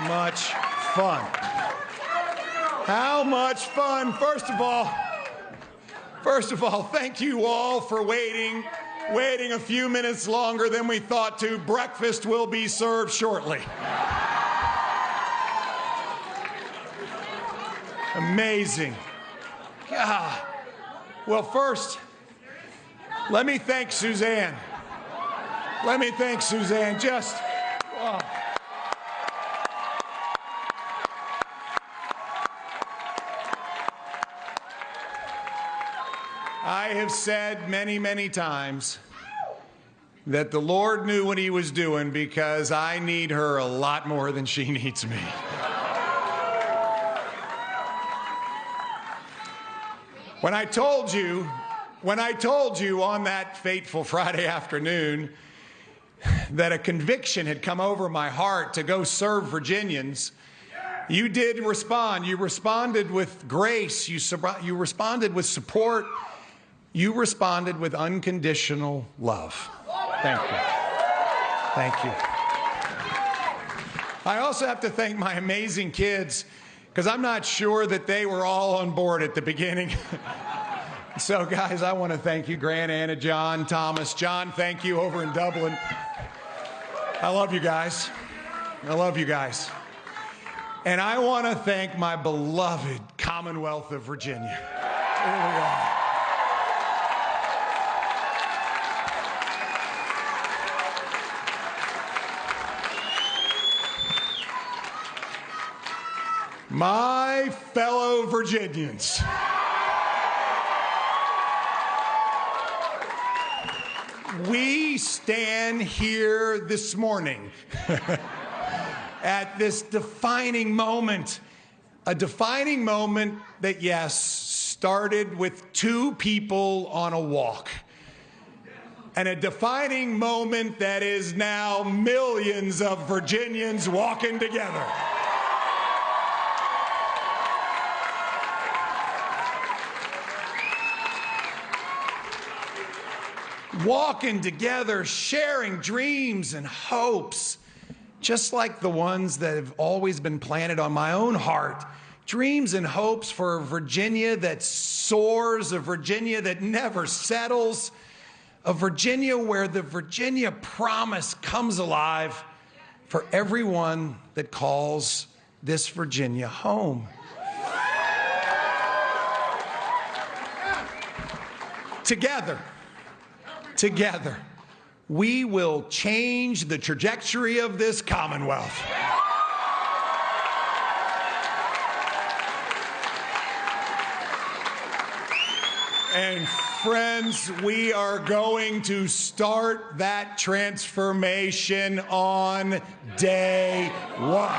much fun? How much fun? First of all, thank you all for waiting a few minutes longer than we thought to. Breakfast will be served shortly. Amazing. God. Well, first, let me thank Suzanne. Just, oh. I have said many, many times that the Lord knew what he was doing because I need her a lot more than she needs me. When I told you on that fateful Friday afternoon that a conviction had come over my heart to go serve Virginians, you did respond. You responded with grace. You responded with support. You responded with unconditional love. Thank you. Thank you. I also have to thank my amazing kids, because I'm not sure that they were all on board at the beginning. So, guys, I want to thank you, Grant, Anna, John, Thomas. John, thank you over in Dublin. I love you guys. I love you guys. And I want to thank my beloved Commonwealth of Virginia. Here we are. My fellow Virginians. We stand here this morning at this defining moment, a defining moment that, yes, started with two people on a walk, and a defining moment that is now millions of Virginians walking together. Walking together, sharing dreams and hopes, just like the ones that have always been planted on my own heart. Dreams and hopes for a Virginia that soars, a Virginia that never settles, a Virginia where the Virginia promise comes alive for everyone that calls this Virginia home. Together, we will change the trajectory of this Commonwealth. And friends, we are going to start that transformation on day one.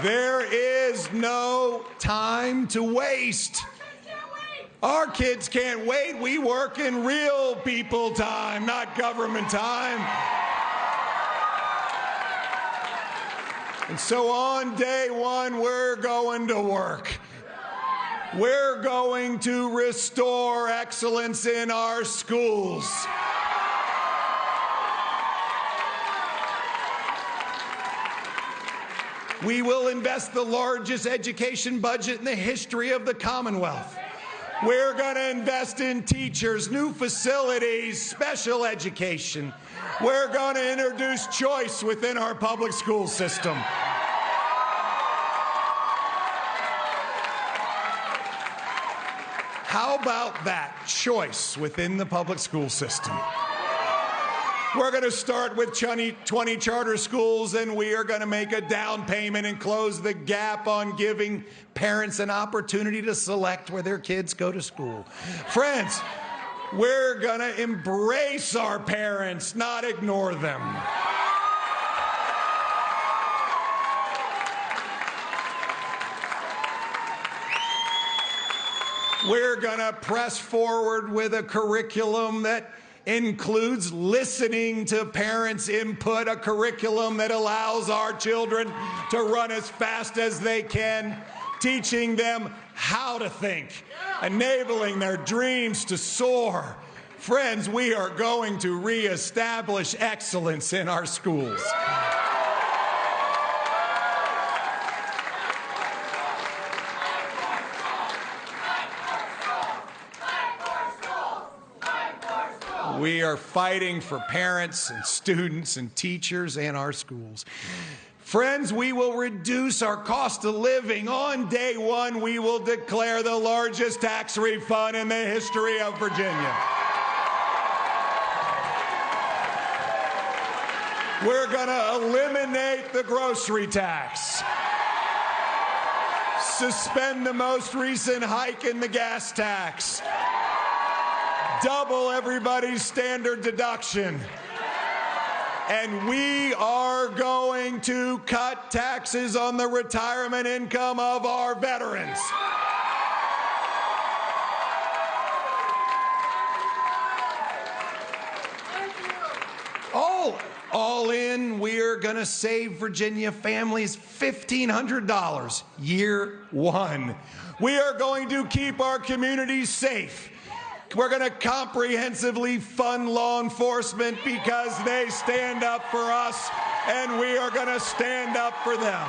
There is no time to waste. Our kids can't wait. We work in real people time, not government time. And so on day one, we're going to work. We're going to restore excellence in our schools. We will invest the largest education budget in the history of the Commonwealth. We're going to invest in teachers, new facilities, special education. We're going to introduce choice within our public school system. How about that? Choice within the public school system. We're going to start with 20 charter schools, and we are going to make a down payment and close the gap on giving parents an opportunity to select where their kids go to school. Friends, we're going to embrace our parents, not ignore them. We're going to press forward with a curriculum that includes listening to parents' input, a curriculum that allows our children to run as fast as they can, teaching them how to think, enabling their dreams to soar. Friends, we are going to reestablish excellence in our schools. We are fighting for parents and students and teachers and our schools. Friends, we will reduce our cost of living. On day one, we will declare the largest tax refund in the history of Virginia. We're going to eliminate the grocery tax, suspend the most recent hike in the gas tax, double everybody's standard deduction, and we are going to cut taxes on the retirement income of our veterans. All in, we're going to save Virginia families $1,500 year one. We are going to keep our communities safe. We're going to comprehensively fund law enforcement because they stand up for us, and we are going to stand up for them.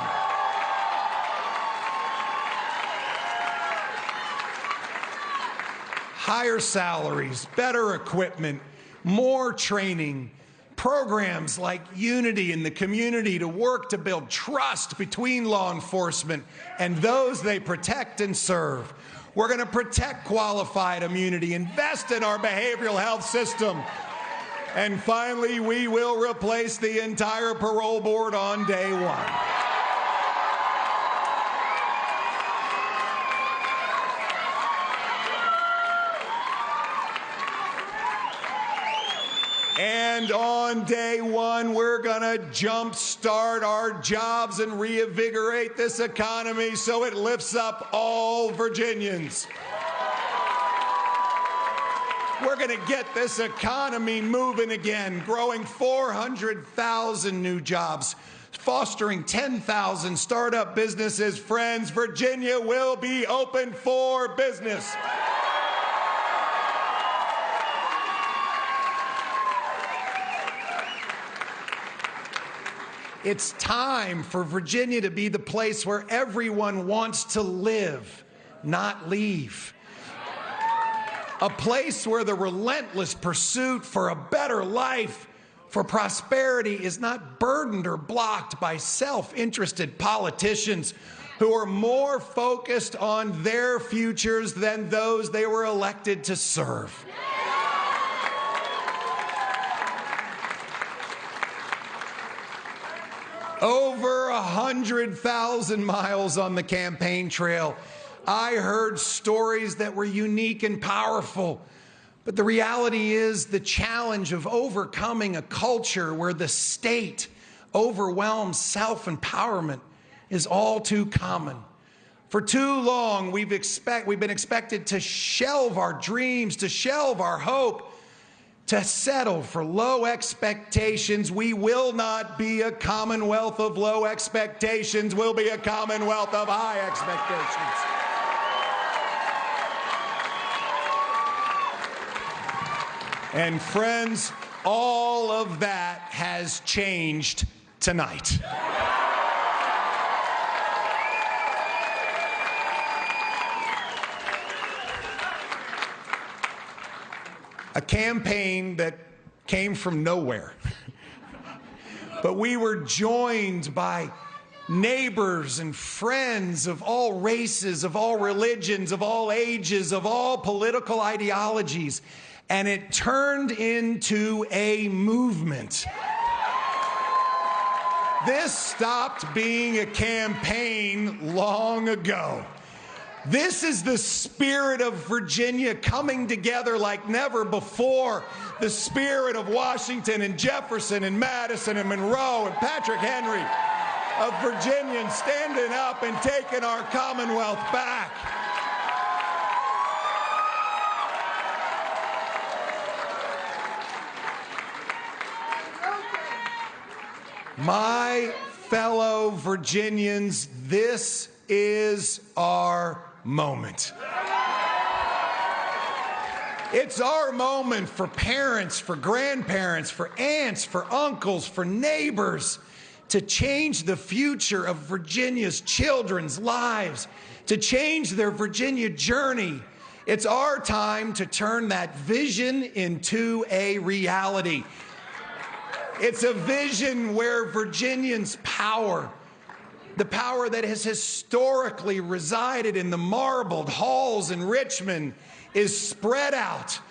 Higher salaries, better equipment, more training, programs like Unity in the community to work to build trust between law enforcement and those they protect and serve. We're going to protect qualified immunity, invest in our behavioral health system, and finally, we will replace the entire parole board on day one. And on day one, we're going to jumpstart our jobs and reinvigorate this economy so it lifts up all Virginians. We're going to get this economy moving again, growing 400,000 new jobs, fostering 10,000 startup businesses. Friends, Virginia will be open for business. It's time for Virginia to be the place where everyone wants to live, not leave. A place where the relentless pursuit for a better life, for prosperity, is not burdened or blocked by self-interested politicians who are more focused on their futures than those they were elected to serve. Over 100,000 miles on the campaign trail, I heard stories that were unique and powerful. But the reality is the challenge of overcoming a culture where the state overwhelms self-empowerment is all too common. For too long, we've been expected to shelve our dreams, to shelve our hope, to settle for low expectations. We will not be a commonwealth of low expectations. We'll be a commonwealth of high expectations. And friends, all of that has changed tonight. A campaign that came from nowhere. But we were joined by neighbors and friends of all races, of all religions, of all ages, of all political ideologies. And it turned into a movement. This stopped being a campaign long ago. This is the spirit of Virginia coming together like never before. The spirit of Washington and Jefferson and Madison and Monroe and Patrick Henry, of Virginians standing up and taking our Commonwealth back. My fellow Virginians, this is our moment. It's our moment for parents, for grandparents, for aunts, for uncles, for neighbors, to change the future of Virginia's children's lives, to change their Virginia journey. It's our time to turn that vision into a reality. It's a vision where Virginians' power, the power that has historically resided in the marbled halls in Richmond, is spread out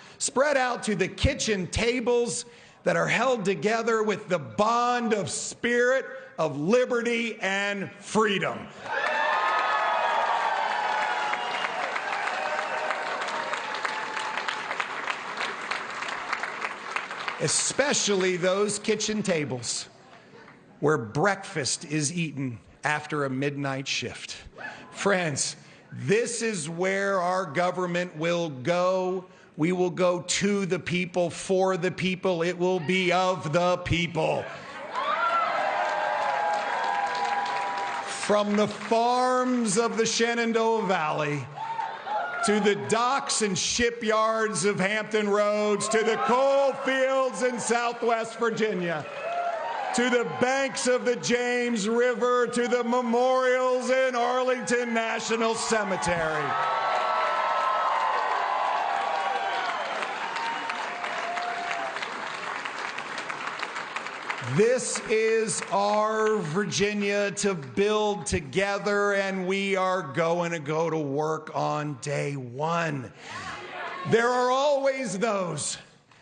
to the kitchen tables that are held together with the bond of spirit of liberty and freedom. Especially those kitchen tables where breakfast is eaten after a midnight shift. Friends, this is where our government will go. We will go to the people, for the people. It will be of the people. From the farms of the Shenandoah Valley to the docks and shipyards of Hampton Roads, to the coal fields in Southwest Virginia, to the banks of the James River, to the memorials in Arlington National Cemetery. This is our Virginia to build together, and we are going to go to work on day one. There are always those.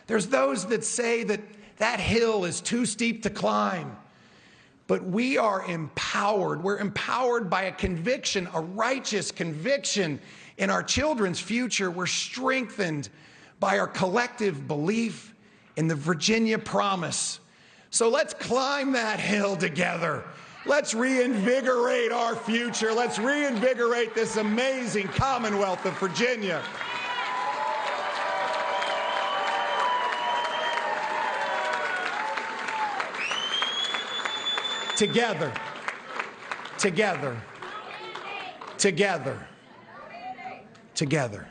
There's those that say that that hill is too steep to climb. But we are empowered. We're empowered by a conviction, a righteous conviction in our children's future. We're strengthened by our collective belief in the Virginia promise. So let's climb that hill together. Let's reinvigorate our future. Let's reinvigorate this amazing Commonwealth of Virginia. Together, together, together, together,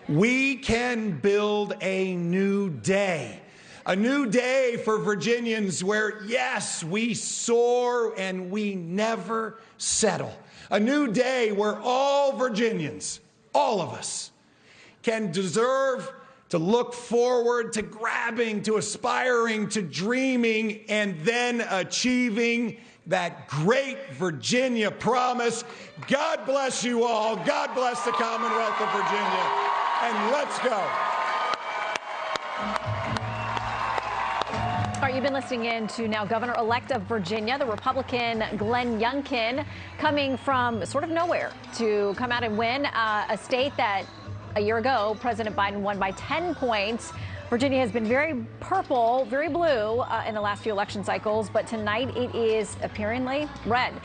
we can build a new day. A new day for Virginians where, yes, we soar and we never settle. A new day where all Virginians, all of us, can deserve to look forward to grabbing, to aspiring, to dreaming, and then achieving that great Virginia promise. God bless you all. God bless the Commonwealth of Virginia. And let's go. All right, you've been listening in to now Governor-elect of Virginia, the Republican Glenn Youngkin, coming from sort of nowhere to come out and win a state that a year ago President Biden won by 10 points. Virginia has been very purple, very blue in the last few election cycles, but tonight it is appearingly red.